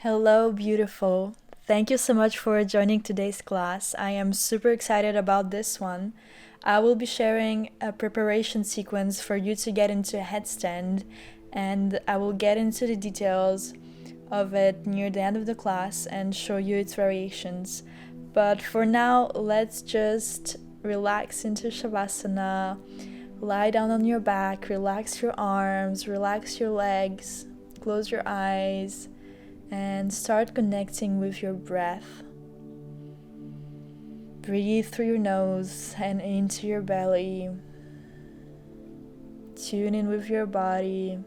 Hello, beautiful. Thank you so much for joining today's class. I am super excited about this one. I will be sharing a preparation sequence for you to get into a headstand, and I will get into the details of it near the end of the class and show you its variations. But for now, let's just relax into Shavasana. Lie down on your back, relax your arms, relax your legs, close your eyes, and start connecting with your breath. Breathe through your nose and into your belly. Tune in with your body.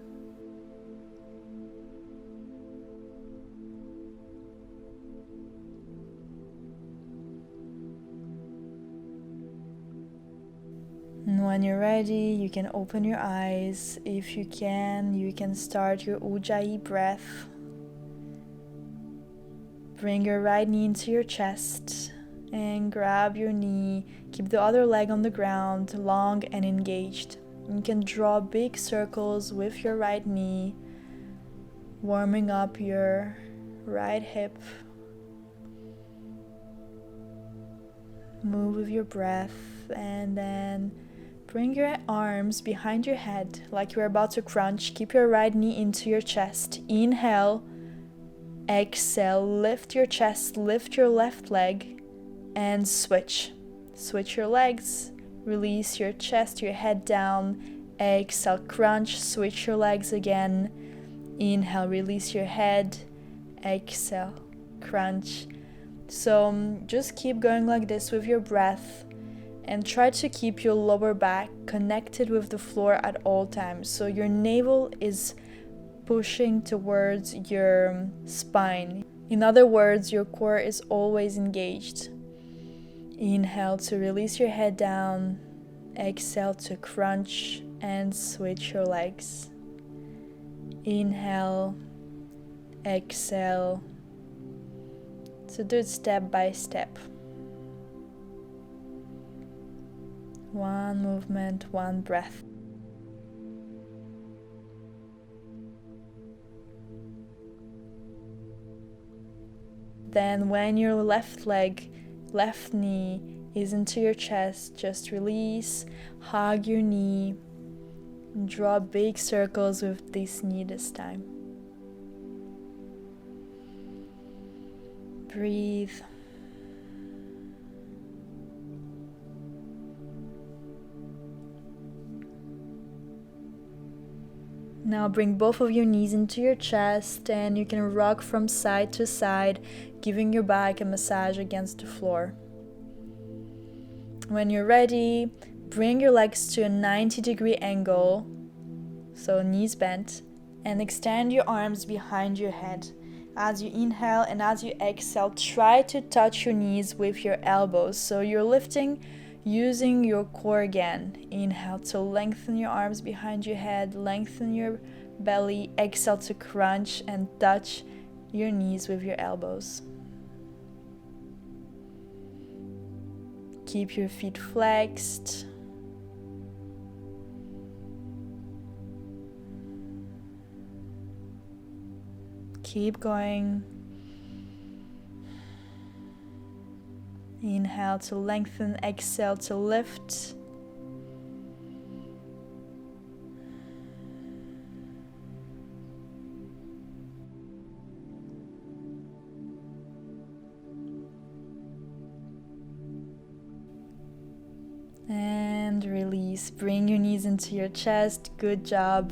And when you're ready, you can open your eyes. If you can start your Ujjayi breath. Bring your right knee into your chest and grab your knee. Keep the other leg on the ground, long and engaged. You can draw big circles with your right knee, warming up your right hip. Move with your breath and then bring your arms behind your head like you're about to crunch. Keep your right knee into your chest. Inhale. Exhale, lift your chest, lift your left leg, and switch. Switch your legs, release your chest, your head down. Exhale, crunch, switch your legs again. Inhale, release your head. Exhale, crunch. So just keep going like this with your breath and try to keep your lower back connected with the floor at all times. So your navel is pushing towards your spine. In other words, your core is always engaged. Inhale to release your head down. Exhale to crunch and switch your legs. Inhale, exhale. So do it step by step. One movement, one breath. Then when your left knee is into your chest, just release, hug your knee, and draw big circles with this knee this time. Breathe. Now bring both of your knees into your chest and you can rock from side to side, giving your back a massage against the floor. When you're ready, bring your legs to a 90-degree angle, so knees bent, and extend your arms behind your head. As you inhale and as you exhale, try to touch your knees with your elbows, so you're lifting using your core again. Inhale to lengthen your arms behind your head, lengthen your belly. Exhale to crunch and touch your knees with your elbows. Keep your feet flexed. Keep going. Inhale to lengthen, exhale to lift. And release. Bring your knees into your chest. Good job.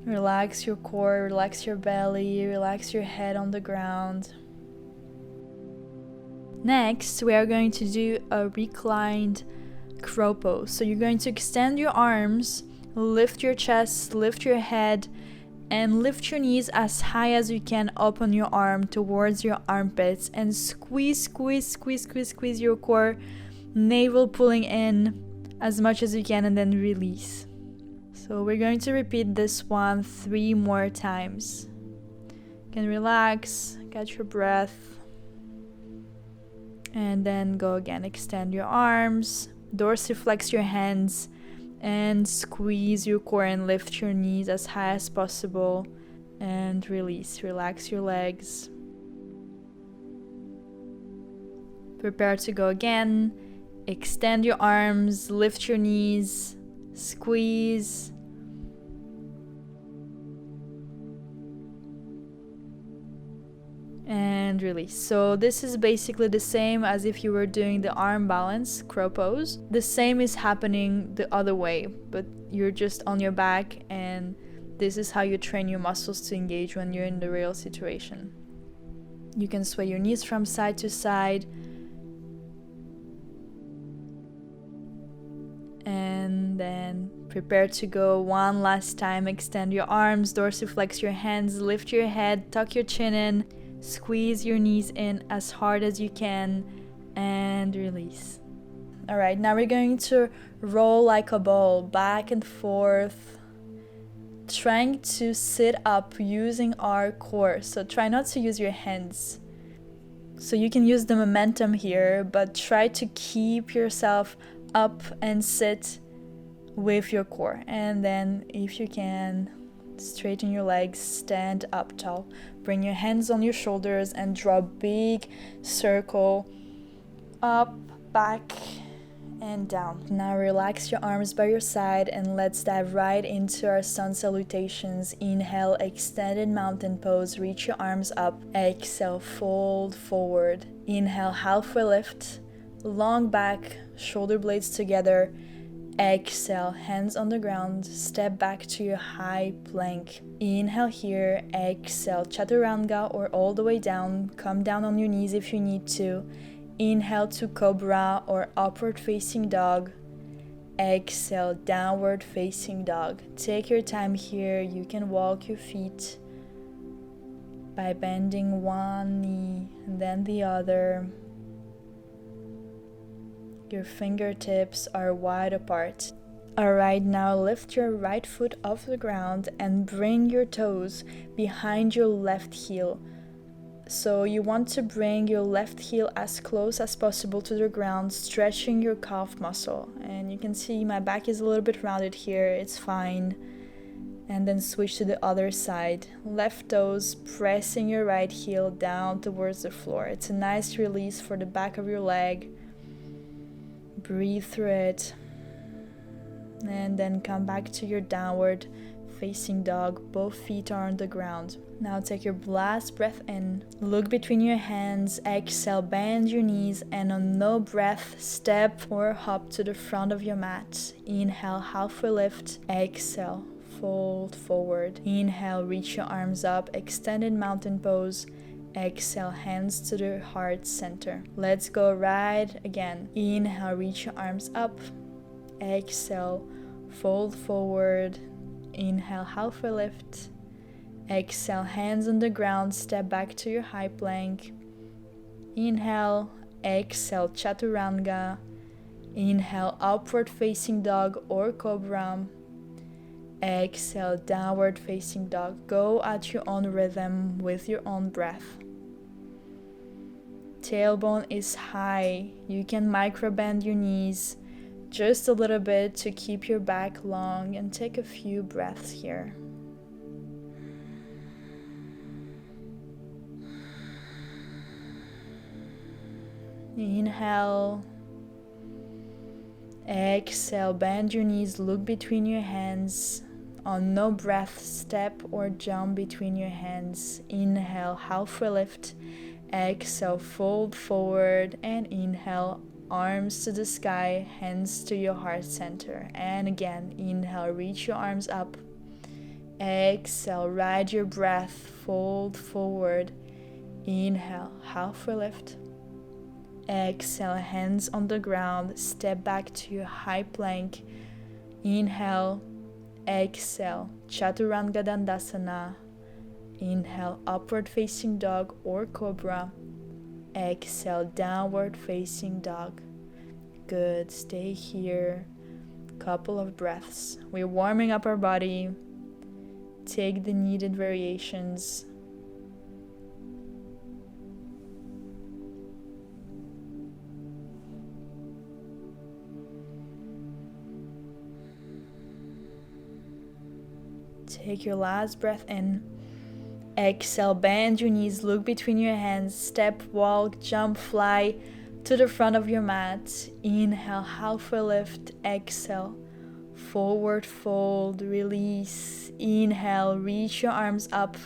Relax your core, relax your belly, relax your head on the ground. Next, we are going to do a reclined crow pose. So you're going to extend your arms, lift your chest, lift your head, and lift your knees as high as you can up on your arm towards your armpits and squeeze your core, navel pulling in as much as you can and then release. So we're going to repeat this one 3 more times. You can relax, catch your breath. And then go again. Extend your arms, dorsiflex your hands, and squeeze your core and lift your knees as high as possible. and release. Relax your legs. Prepare to go again. Extend your arms, lift your knees, squeeze. And release. So this is basically the same as if you were doing the arm balance, crow pose. The same is happening the other way, but you're just on your back, and this is how you train your muscles to engage when you're in the real situation. You can sway your knees from side to side. And then prepare to go one last time. Extend your arms, dorsiflex your hands, lift your head, tuck your chin in. Squeeze your knees in as hard as you can and release. All right, now we're going to roll like a ball back and forth, trying to sit up using our core. So try not to use your hands. So you can use the momentum here, but try to keep yourself up and sit with your core. And then if you can, straighten your legs, stand up tall. Bring your hands on your shoulders and draw a big circle up, back, and down. Now relax your arms by your side and let's dive right into our sun salutations. Inhale, extended mountain pose. Reach your arms up. Exhale, fold forward. Inhale, halfway lift. Long back, shoulder blades together. Exhale, hands on the ground, step back to your high plank. Inhale here, exhale, chaturanga or all the way down. Come down on your knees if you need to. Inhale to cobra or upward facing dog. Exhale, downward facing dog. Take your time here. You can walk your feet by bending one knee and then the other. Your fingertips are wide apart. Alright, now lift your right foot off the ground and bring your toes behind your left heel. So you want to bring your left heel as close as possible to the ground, stretching your calf muscle. And you can see my back is a little bit rounded here, it's fine. And then switch to the other side. Left toes pressing your right heel down towards the floor. It's a nice release for the back of your leg. Breathe through it. And then come back to your downward facing dog. Both feet are on the ground. Now take your last breath in. Look between your hands. Exhale, bend your knees, and on no breath, step or hop to the front of your mat. Inhale, halfway lift. Exhale, fold forward. Inhale, reach your arms up. Extended mountain pose. Exhale, hands to the heart center. Let's go right again. Inhale, reach your arms up. Exhale, fold forward. Inhale, halfway lift. Exhale, hands on the ground, step back to your high plank. Inhale, exhale, chaturanga. Inhale, upward facing dog or cobra. Exhale, downward facing dog. Go at your own rhythm with your own breath. Tailbone is high. You can micro bend your knees just a little bit to keep your back long, and take a few breaths here. Inhale. Exhale, bend your knees, look between your hands. On no breath, step or jump between your hands. Inhale, halfway lift. Exhale, fold forward, and inhale, arms to the sky, hands to your heart center. And again, inhale, reach your arms up. Exhale, ride your breath, fold forward. Inhale, halfway lift. Exhale, hands on the ground, step back to your high plank. Inhale, exhale, chaturanga dandasana. Inhale, upward facing dog or cobra. Exhale, downward facing dog. Good, stay here. Couple of breaths. We're warming up our body. Take the needed variations. Take your last breath in. Exhale, bend your knees, look between your hands, step, walk, jump, fly to the front of your mat. Inhale, halfway lift. Exhale, forward fold, release. Inhale, reach your arms up,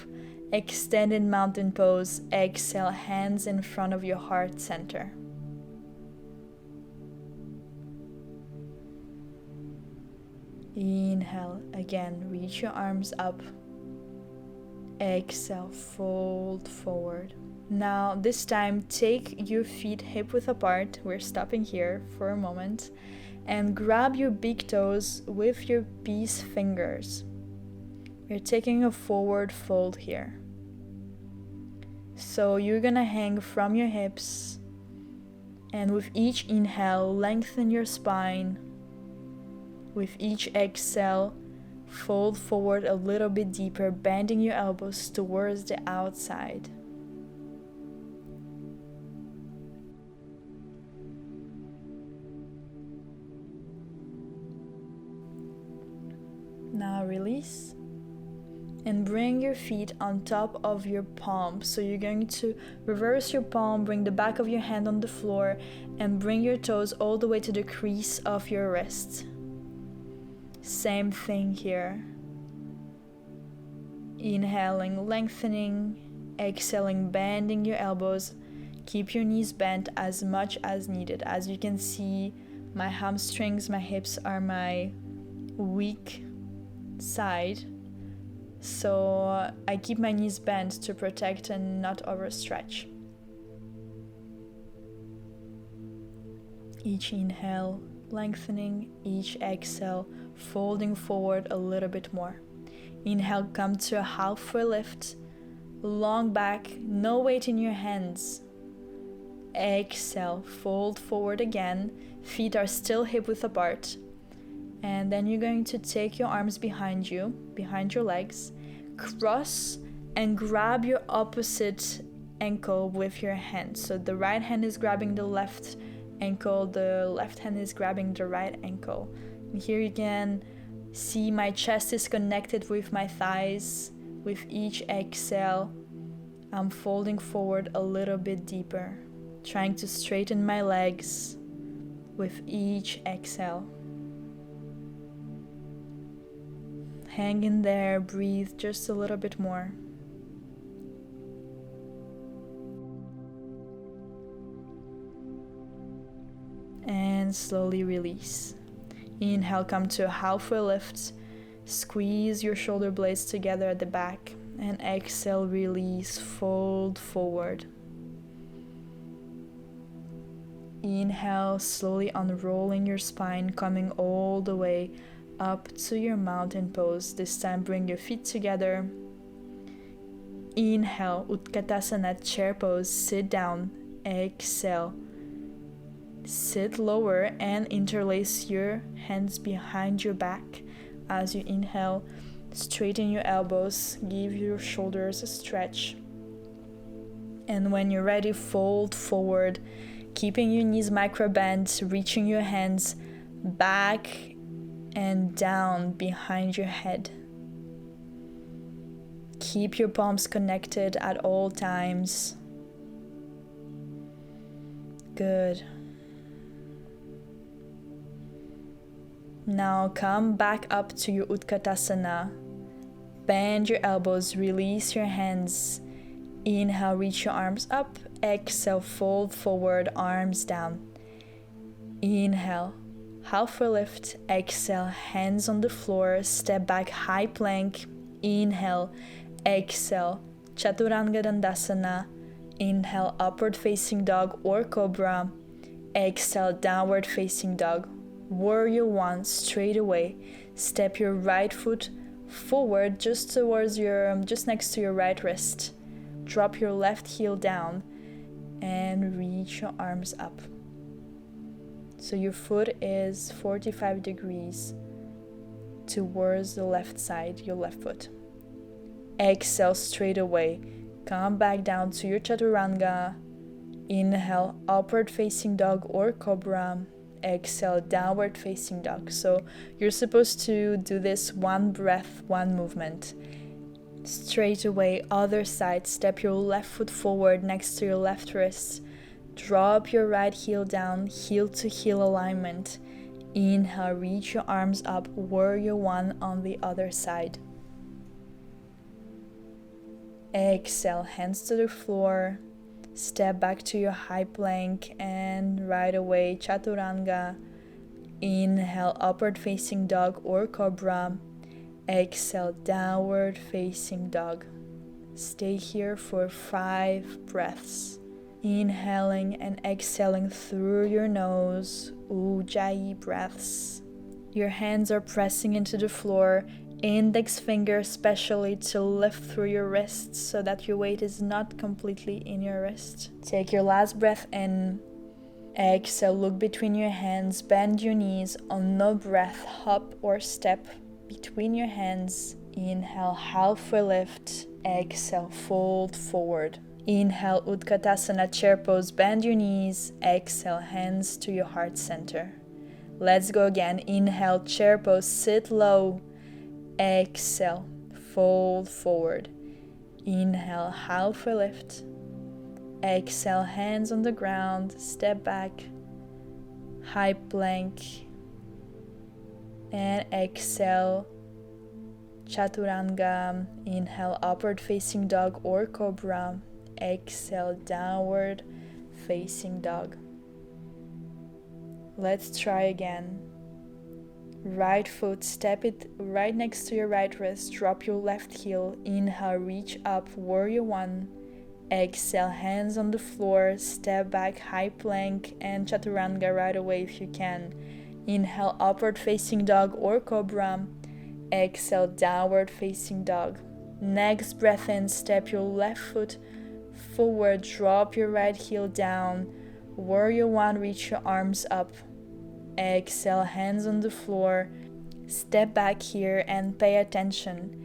extended mountain pose. Exhale, hands in front of your heart center. Inhale, again, reach your arms up. Exhale, fold forward. Now this time take your feet hip width apart. We're stopping here for a moment, and grab your big toes with your peace fingers. We're taking a forward fold here. So you're gonna hang from your hips, and with each inhale lengthen your spine. With each exhale, fold forward a little bit deeper, bending your elbows towards the outside. Now release and bring your feet on top of your palms. So you're going to reverse your palm, bring the back of your hand on the floor, and bring your toes all the way to the crease of your wrist. Same thing here. Inhaling, lengthening, exhaling, bending your elbows. Keep your knees bent as much as needed. As you can see, my hamstrings, my hips are my weak side. So I keep my knees bent to protect and not overstretch. Each inhale, lengthening, each exhale, folding forward a little bit more. Inhale, come to a halfway lift, long back, no weight in your hands. Exhale, fold forward again, feet are still hip width apart. And then you're going to take your arms behind you, behind your legs, cross and grab your opposite ankle with your hand. So the right hand is grabbing the left ankle, the left hand is grabbing the right ankle. And here you can see my chest is connected with my thighs. With each exhale, I'm folding forward a little bit deeper, trying to straighten my legs with each exhale. Hang in there, breathe just a little bit more. And slowly release. Inhale, come to a halfway lift. Squeeze your shoulder blades together at the back. And exhale, release, fold forward. Inhale, slowly unrolling your spine, coming all the way up to your mountain pose. This time bring your feet together. Inhale, Utkatasana, chair pose, sit down. Exhale, sit lower and interlace your hands behind your back. As you inhale, straighten your elbows, give your shoulders a stretch. And when you're ready, fold forward, keeping your knees micro bent, reaching your hands back and down behind your head. Keep your palms connected at all times. Good. Now come back up to your Utkatasana. Bend your elbows, release your hands. Inhale, reach your arms up. Exhale, fold forward, arms down. Inhale, halfway lift. Exhale, hands on the floor, step back, high plank. Inhale, exhale, Chaturanga Dandasana. Inhale, upward facing dog or cobra. Exhale, downward facing dog. Warrior one, straight away. Step your right foot forward just next to your right wrist. Drop your left heel down and reach your arms up. So your foot is 45 degrees towards the left side, your left foot. Exhale, straight away. Come back down to your Chaturanga. Inhale, upward facing dog or cobra. Exhale, downward facing dog. So you're supposed to do this one breath, one movement. Straight away, other side, step your left foot forward next to your left wrist. Drop your right heel down, heel to heel alignment. Inhale, reach your arms up, warrior one on the other side. Exhale, hands to the floor. Step back to your high plank and right away, chaturanga. Inhale, upward facing dog or cobra. Exhale, downward facing dog. Stay here for 5 breaths. Inhaling and exhaling through your nose, ujjayi breaths. Your hands are pressing into the floor, index finger especially to lift through your wrists so that your weight is not completely in your wrist. Take your last breath in. Exhale, look between your hands, bend your knees. On no breath, hop or step between your hands. Inhale, halfway lift. Exhale, fold forward. Inhale, Utkatasana chair pose, bend your knees. Exhale, hands to your heart center. Let's go again. Inhale, chair pose, sit low. Exhale, fold forward. Inhale, halfway lift. Exhale, hands on the ground, step back, high plank. And exhale, chaturanga. Inhale, upward facing dog or cobra. Exhale, downward facing dog. Let's try again. Right foot, step it right next to your right wrist, drop your left heel. Inhale, reach up, warrior one. Exhale, hands on the floor, step back, high plank and chaturanga right away if you can. Inhale, upward facing dog or cobra. Exhale, downward facing dog. Next breath in, step your left foot forward, drop your right heel down. Warrior one, reach your arms up. Exhale, hands on the floor. Step back here and pay attention.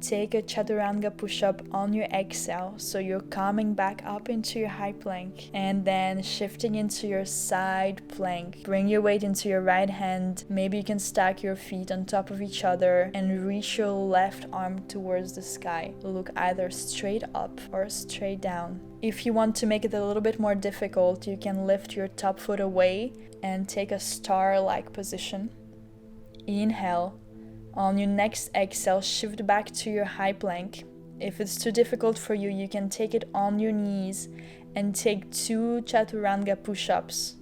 Take a chaturanga push-up on your exhale, so you're coming back up into your high plank and then shifting into your side plank. Bring your weight into your right hand. Maybe you can stack your feet on top of each other and reach your left arm towards the sky. Look either straight up or straight down. If you want to make it a little bit more difficult, you can lift your top foot away and take a star-like position. Inhale. On your next exhale, shift back to your high plank. If it's too difficult for you, you can take it on your knees and take 2 chaturanga push-ups.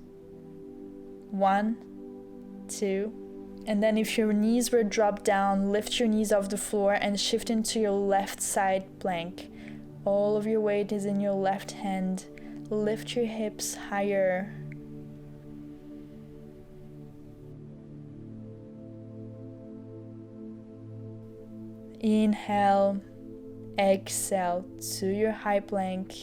1, 2, and then if your knees were dropped down, lift your knees off the floor and shift into your left side plank. All of your weight is in your left hand. Lift your hips higher. Inhale, exhale to your high plank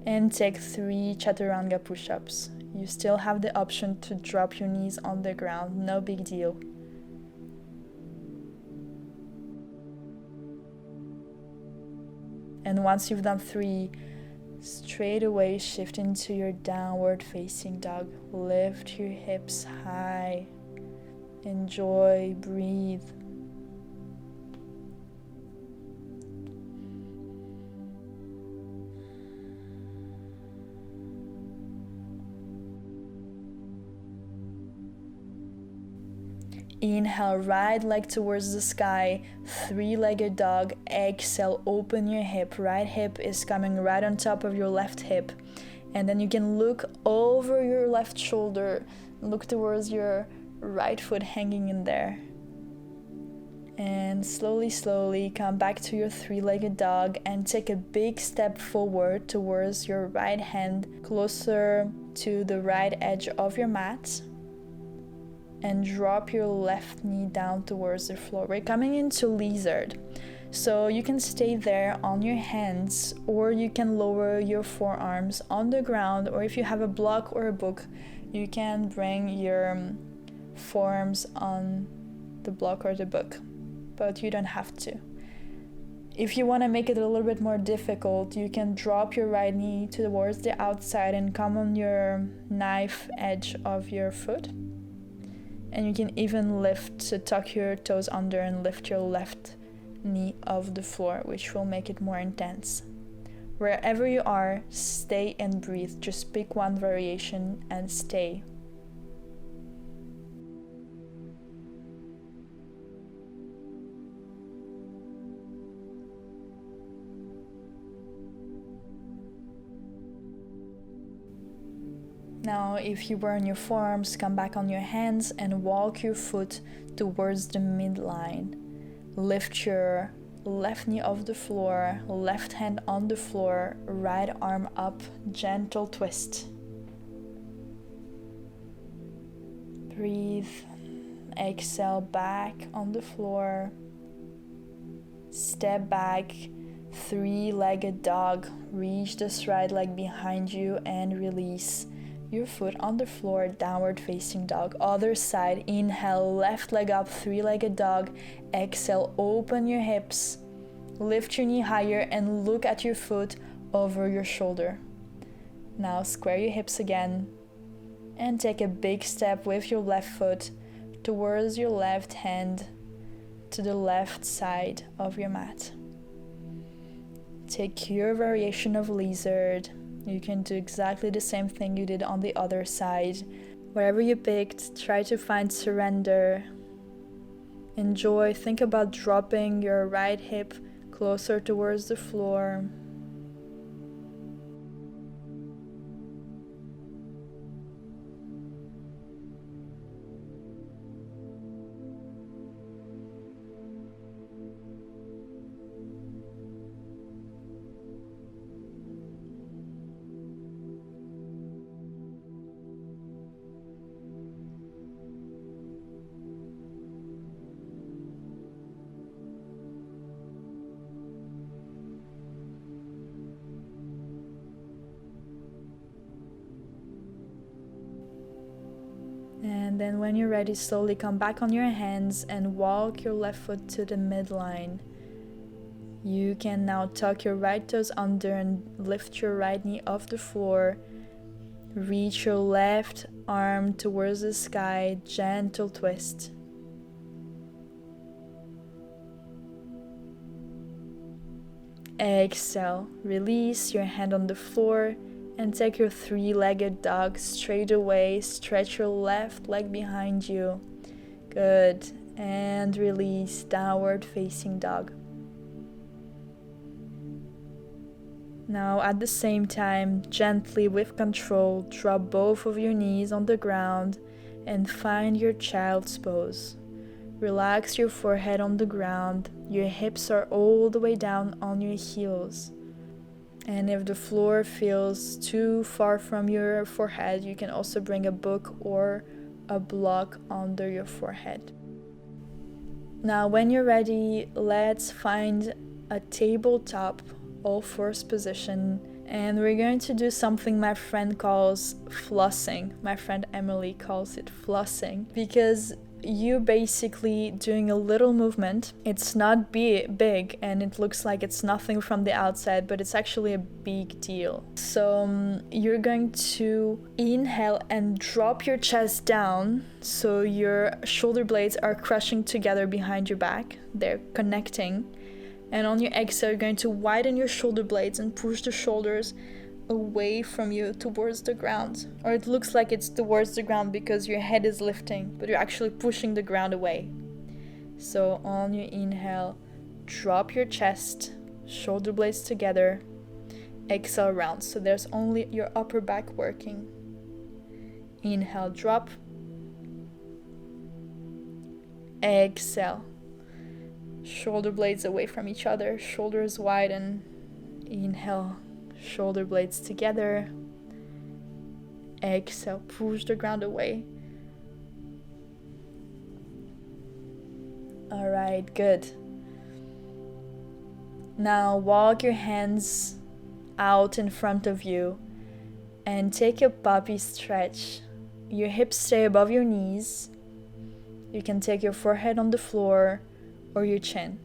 and take 3 chaturanga push-ups. You still have the option to drop your knees on the ground, no big deal. And once you've done 3, straight away shift into your downward facing dog. Lift your hips high. Enjoy, breathe. Inhale, right leg towards the sky, 3-legged dog. Exhale, open your hip. Right hip is coming right on top of your left hip. And then you can look over your left shoulder, look towards your right foot hanging in there. And slowly come back to your 3-legged dog and take a big step forward towards your right hand, closer to the right edge of your mat. And drop your left knee down towards the floor. We're coming into lizard. So you can stay there on your hands, or you can lower your forearms on the ground, or if you have a block or a book, you can bring your forearms on the block or the book, but you don't have to. If you want to make it a little bit more difficult, you can drop your right knee towards the outside and come on your knife edge of your foot. And you can even lift to tuck your toes under and lift your left knee off the floor, which will make it more intense. Wherever you are, stay and breathe. Just pick one variation and stay. Now, if you were on your forearms, come back on your hands and walk your foot towards the midline. Lift your left knee off the floor, left hand on the floor, right arm up, gentle twist. Breathe, exhale back on the floor. Step back, three-legged dog. Reach this right leg behind you and release your foot on the floor, downward facing dog. Other side, inhale, left leg up, three-legged dog. Exhale, open your hips, lift your knee higher and look at your foot over your shoulder. Now square your hips again and take a big step with your left foot towards your left hand to the left side of your mat. Take your variation of lizard. You can do exactly the same thing you did on the other side. Wherever you picked, try to find surrender. Enjoy, think about dropping your right hip closer towards the floor. And then when you're ready, slowly come back on your hands and walk your left foot to the midline. You can now tuck your right toes under and lift your right knee off the floor. Reach your left arm towards the sky, gentle twist. Exhale, release your hand on the floor and take your three-legged dog straight away. Stretch your left leg behind you. Good. And release, downward facing dog. Now at the same time, gently with control, drop both of your knees on the ground and find your child's pose. Relax your forehead on the ground. Your hips are all the way down on your heels. And if the floor feels too far from your forehead, you can also bring a book or a block under your forehead. Now when you're ready, let's find a tabletop all fours position, and we're going to do something my friend calls flossing. My friend Emily calls it flossing because you're basically doing a little movement. It's not big and it looks like it's nothing from the outside, but it's actually a big deal. So you're going to inhale and drop your chest down so your shoulder blades are crushing together behind your back. They're connecting. And on your exhale, you're going to widen your shoulder blades and push the shoulders away from you towards the ground. Or it looks like it's towards the ground because your head is lifting, but you're actually pushing the ground away. So on your inhale, drop your chest, shoulder blades together, exhale round. So there's only your upper back working. Inhale, drop. Exhale. Shoulder blades away from each other, shoulders widen. Inhale, shoulder blades together. Exhale, push the ground away. All right, good. Now walk your hands out in front of you and take a puppy stretch. Your hips stay above your knees. You can take your forehead on the floor or your chin.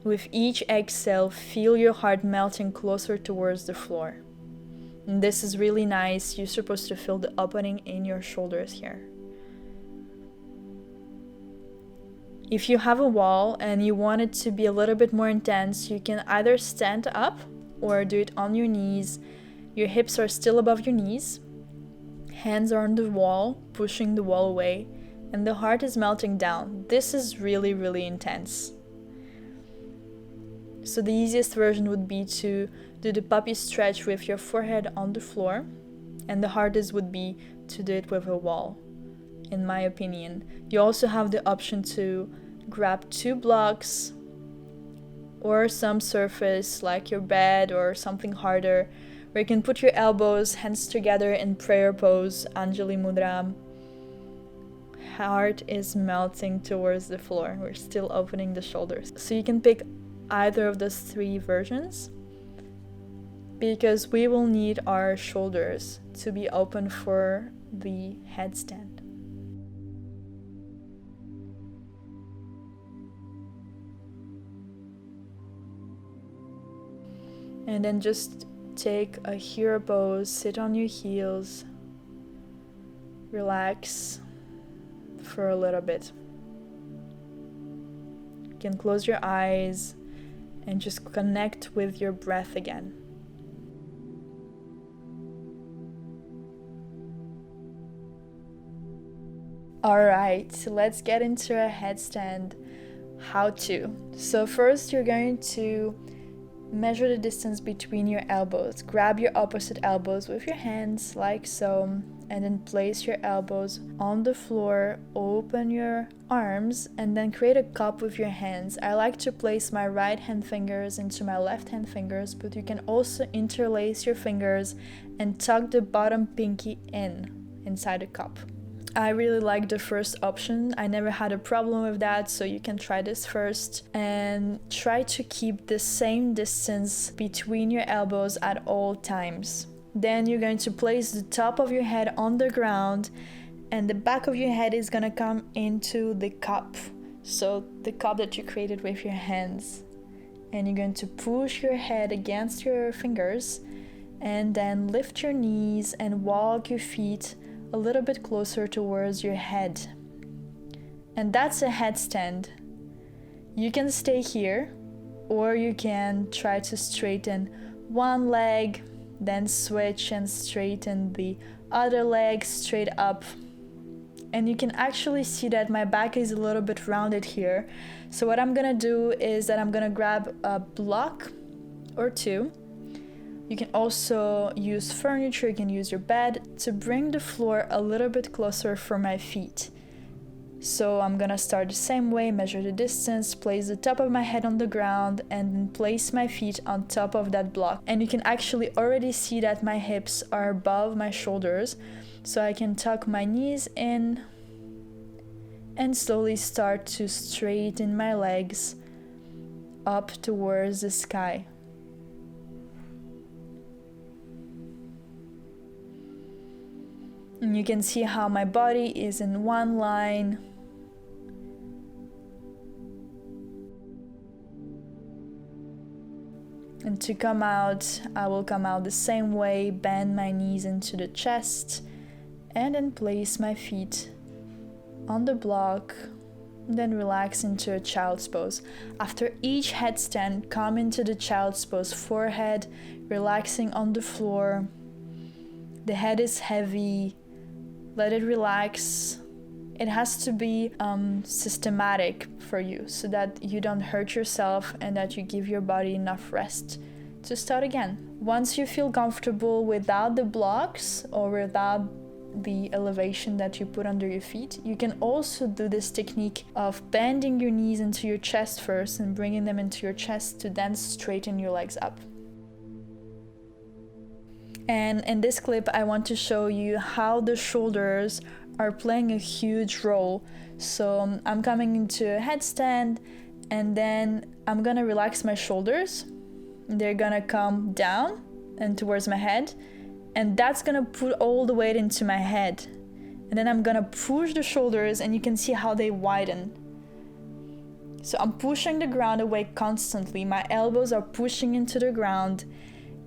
With each exhale, feel your heart melting closer towards the floor. And this is really nice. You're supposed to feel the opening in your shoulders here. If you have a wall and you want it to be a little bit more intense, you can either stand up or do it on your knees. Your hips are still above your knees. Hands are on the wall, pushing the wall away, and the heart is melting down. This is really, really intense. So the easiest version would be to do the puppy stretch with your forehead on the floor, and the hardest would be to do it with a wall, in my opinion. You also have the option to grab 2 blocks or some surface like your bed or something harder, where you can put your elbows, hands together in prayer pose, Anjali Mudra. Heart is melting towards the floor. We're still opening the shoulders. So you can pick either of those 3 versions, because we will need our shoulders to be open for the headstand. And then just take a hero pose, sit on your heels, relax for a little bit. You can close your eyes and just connect with your breath again. Alright, let's get into a headstand how to. So first you're going to measure the distance between your elbows. Grab your opposite elbows with your hands like so, and then place your elbows on the floor, open your arms, and then create a cup with your hands. I like to place my right hand fingers into my left hand fingers, but you can also interlace your fingers and tuck the bottom pinky inside the cup. I really like the first option. I never had a problem with that, so you can try this first and try to keep the same distance between your elbows at all times. Then you're going to place the top of your head on the ground and the back of your head is gonna come into the cup. So the cup that you created with your hands. And you're going to push your head against your fingers and then lift your knees and walk your feet a little bit closer towards your head. And that's a headstand. You can stay here, or you can try to straighten one leg, then switch and straighten the other leg straight up. And you can actually see that my back is a little bit rounded here. So what I'm gonna do is that I'm gonna grab a block or 2. You can also use furniture, you can use your bed to bring the floor a little bit closer for my feet. So I'm gonna start the same way, measure the distance, place the top of my head on the ground, and then place my feet on top of that block. And you can actually already see that my hips are above my shoulders, so I can tuck my knees in and slowly start to straighten my legs up towards the sky. And you can see how my body is in one line. And to come out, I will come out the same way, bend my knees into the chest, and then place my feet on the block, and then relax into a child's pose. After each headstand, come into the child's pose, forehead relaxing on the floor. The head is heavy. Let it relax. It has to be systematic for you so that you don't hurt yourself and that you give your body enough rest to start again. Once you feel comfortable without the blocks or without the elevation that you put under your feet, you can also do this technique of bending your knees into your chest first and bringing them into your chest to then straighten your legs up. And in this clip, I want to show you how the shoulders are playing a huge role. So I'm coming into a headstand and then I'm gonna relax my shoulders. They're gonna come down and towards my head, and that's gonna put all the weight into my head. And then I'm gonna push the shoulders and you can see how they widen. So I'm pushing the ground away constantly. My elbows are pushing into the ground.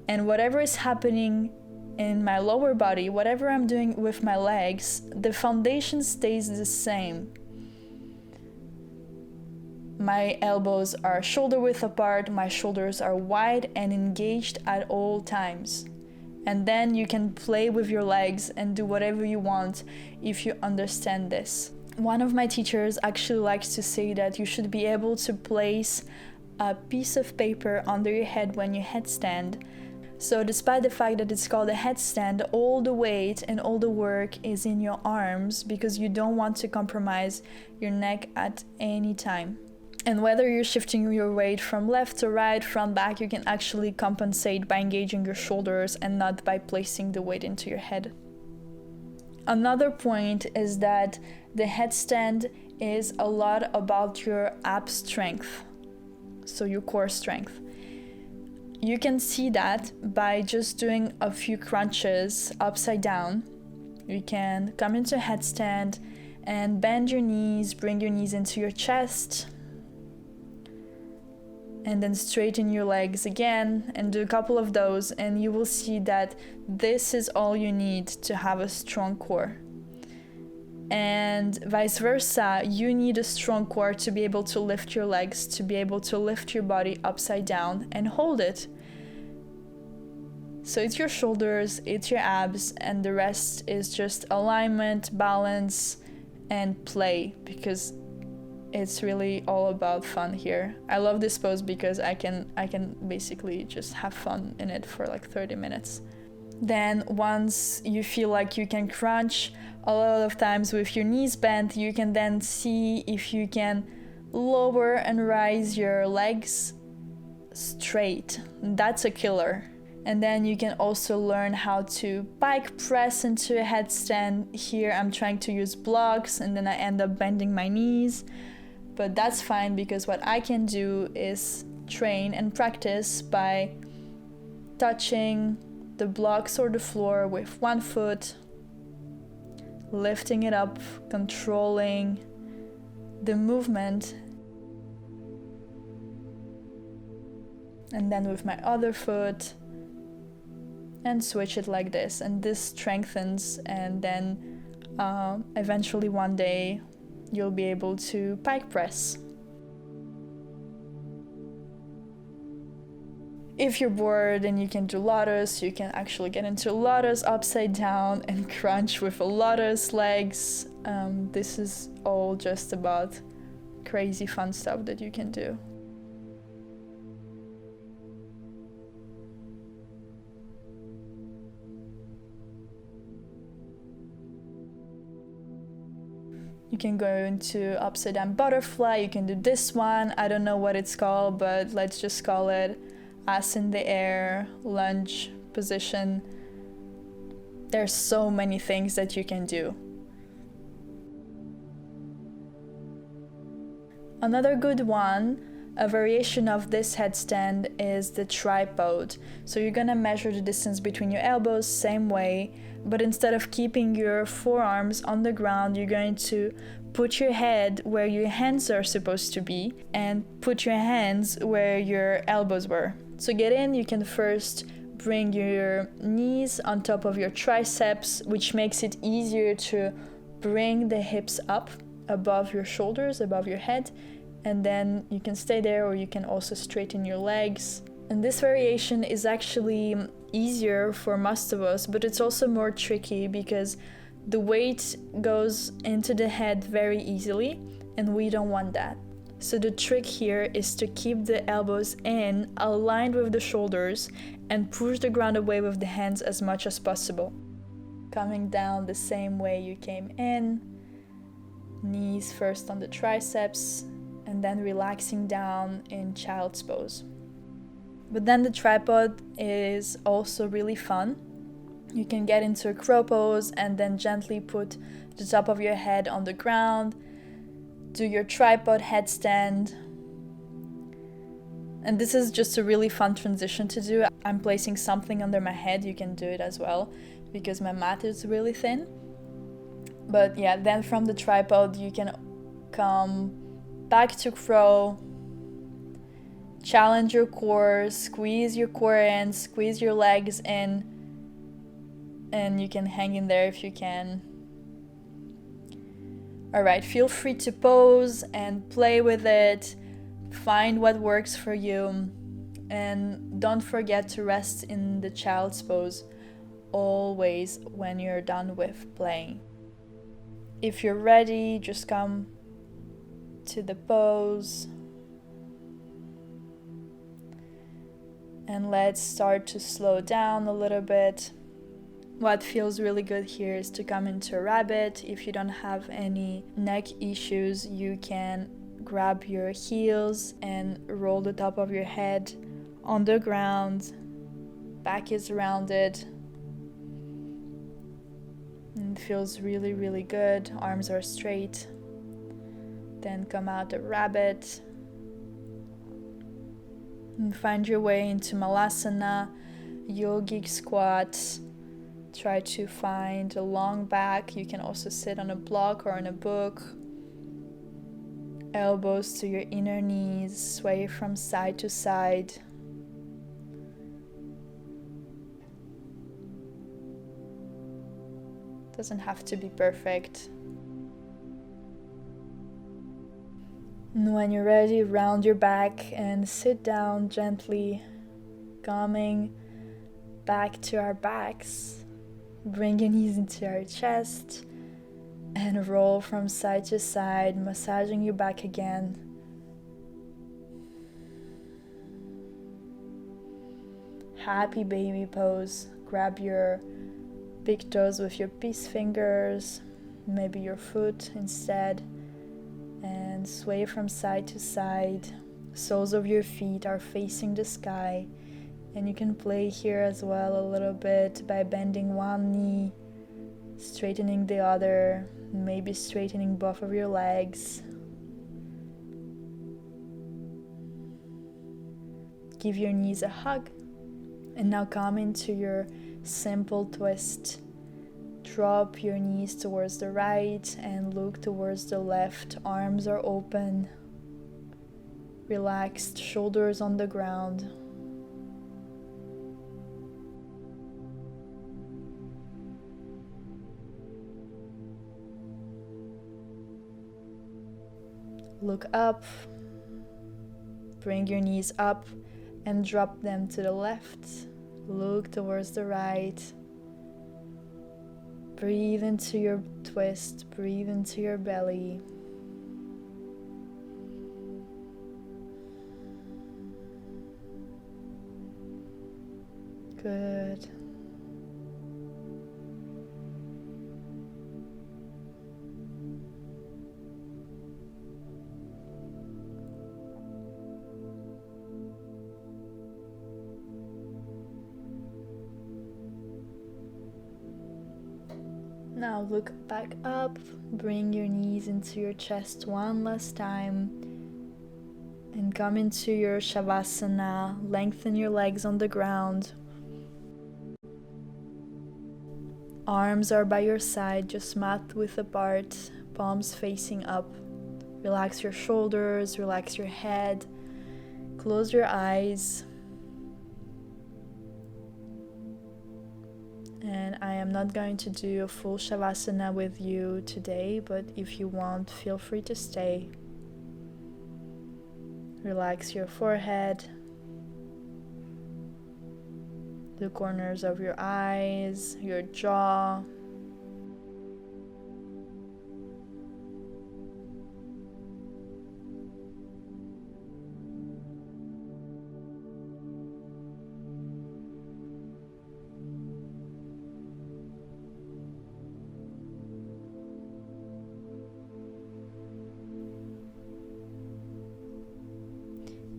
And whatever is happening in my lower body, whatever I'm doing with my legs, the foundation stays the same. My elbows are shoulder width apart, my shoulders are wide and engaged at all times. And then you can play with your legs and do whatever you want if you understand this. One of my teachers actually likes to say that you should be able to place a piece of paper under your head when you headstand. So despite the fact that it's called a headstand, all the weight and all the work is in your arms because you don't want to compromise your neck at any time. And whether you're shifting your weight from left to right, front, back, you can actually compensate by engaging your shoulders and not by placing the weight into your head. Another point is that the headstand is a lot about your ab strength, so your core strength. You can see that by just doing a few crunches upside down. You can come into headstand and bend your knees, bring your knees into your chest, and then straighten your legs again and do a couple of those, and you will see that this is all you need to have a strong core. And vice versa, you need a strong core to be able to lift your legs, to be able to lift your body upside down and hold it. So it's your shoulders, it's your abs, and the rest is just alignment, balance, and play, because it's really all about fun here. I love this pose because I can basically just have fun in it for like 30 minutes. Then once you feel like you can crunch, a lot of times with your knees bent, you can then see if you can lower and rise your legs straight. That's a killer. And then you can also learn how to pike press into a headstand. Here I'm trying to use blocks and then I end up bending my knees. But that's fine because what I can do is train and practice by touching the blocks or the floor with one foot, lifting it up, controlling the movement, and then with my other foot, and switch it like this. And this strengthens, and then eventually one day you'll be able to pike press. If you're bored and you can do lotus, you can actually get into lotus upside down and crunch with a lotus legs. This is all just about crazy fun stuff that you can do. You can go into upside down butterfly, you can do this one, I don't know what it's called, but let's just call it ass in the air, lunge position. There's so many things that you can do. Another good one, a variation of this headstand, is the tripod. So you're gonna measure the distance between your elbows, same way, but instead of keeping your forearms on the ground, you're going to put your head where your hands are supposed to be and put your hands where your elbows were. So get in, you can first bring your knees on top of your triceps, which makes it easier to bring the hips up above your shoulders, above your head, and then you can stay there, or you can also straighten your legs. And this variation is actually easier for most of us, but it's also more tricky because the weight goes into the head very easily, and we don't want that. So the trick here is to keep the elbows in, aligned with the shoulders, and push the ground away with the hands as much as possible. Coming down the same way you came in, knees first on the triceps, and then relaxing down in child's pose. But then the tripod is also really fun. You can get into a crow pose and then gently put the top of your head on the ground, do your tripod headstand. And this is just a really fun transition to do. I'm placing something under my head, you can do it as well, because my mat is really thin. But yeah, then from the tripod you can come back to crow, challenge your core, squeeze your core in, squeeze your legs in, and you can hang in there if you can. Alright, feel free to pose and play with it. Find what works for you, and don't forget to rest in the child's pose always when you're done with playing. If you're ready, just come to the pose and let's start to slow down a little bit. What feels really good here is to come into a rabbit. If you don't have any neck issues, you can grab your heels and roll the top of your head on the ground. Back is rounded. It feels really, really good. Arms are straight. Then come out a rabbit. And find your way into Malasana, yogic squat. Try to find a long back. You can also sit on a block or on a book. Elbows to your inner knees. Sway from side to side. Doesn't have to be perfect. And when you're ready, round your back and sit down gently, coming back to our backs. Bring your knees into our chest and roll from side to side, massaging your back again. Happy baby pose. Grab your big toes with your peace fingers, maybe your foot instead, and sway from side to side. Soles of your feet are facing the sky, and you can play here as well a little bit by bending one knee, straightening the other, maybe straightening both of your legs. Give your knees a hug, and now come into your simple twist. Drop your knees towards the right and look towards the left. Arms are open. Relaxed, shoulders on the ground. Look up. Bring your knees up and drop them to the left. Look towards the right. Breathe into your twist. Breathe into your belly. Good. Now look back up, bring your knees into your chest one last time, and come into your Shavasana. Lengthen your legs on the ground. Arms are by your side, just mat width apart, palms facing up. Relax your shoulders, relax your head, close your eyes. And I am not going to do a full Shavasana with you today, but if you want, feel free to stay. Relax your forehead, the corners of your eyes, your jaw.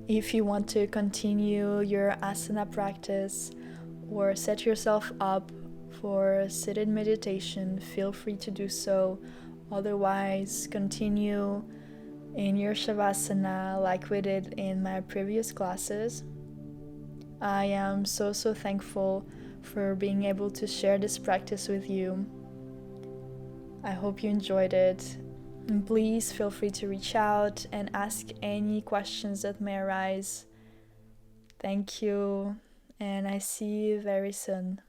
If you want to continue your asana practice or set yourself up for seated meditation, feel free to do so. Otherwise, continue in your Shavasana like we did in my previous classes. I am so thankful for being able to share this practice with you. I hope you enjoyed it. And please feel free to reach out and ask any questions that may arise. Thank you, and I see you very soon.